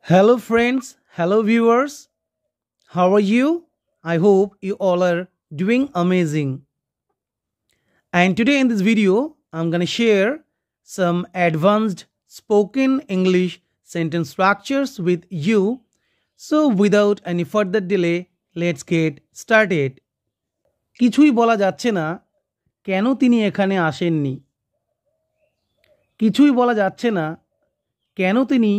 Hello, friends. Hello, viewers. How are you? I hope you all are doing amazing. And today in this video, I'm going to share some advanced spoken English sentence structures with you. So, without any further delay, let's get started. কিছুই বলা যাচ্ছে না কেন তিনি এখানে আসেননি। কিছুই বলা যাচ্ছে না কেন তিনি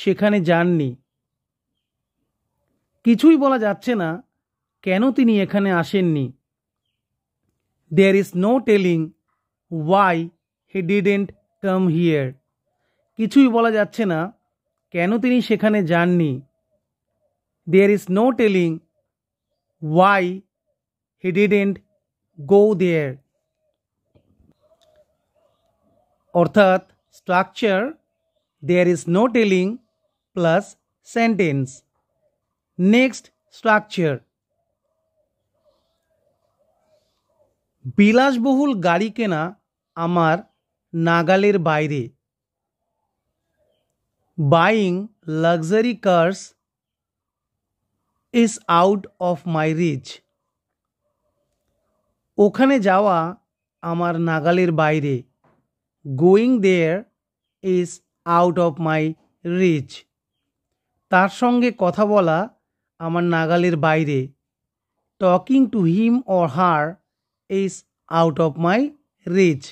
সেখানে যাননি। কিছুই বলা যাচ্ছে না কেন তিনি এখানে আসেননি। There is no telling why he didn't come here. কিছুই বলা যাচ্ছে না কেন তিনি সেখানে যাননি। There is no telling why he didn't go there. অর্থাৎ structure there is no telling plus sentence. Next structure. বিলাসবহুল গাড়ি কেনা আমার নাগালের বাইরে। Buying luxury cars is out of my reach. ওখানে যাওয়া আমার নাগালের বাইরে। Going there is out of my reach. তার সঙ্গে কথা বলা আমার নাগালের বাইরে। Talking to him or her is out of my reach.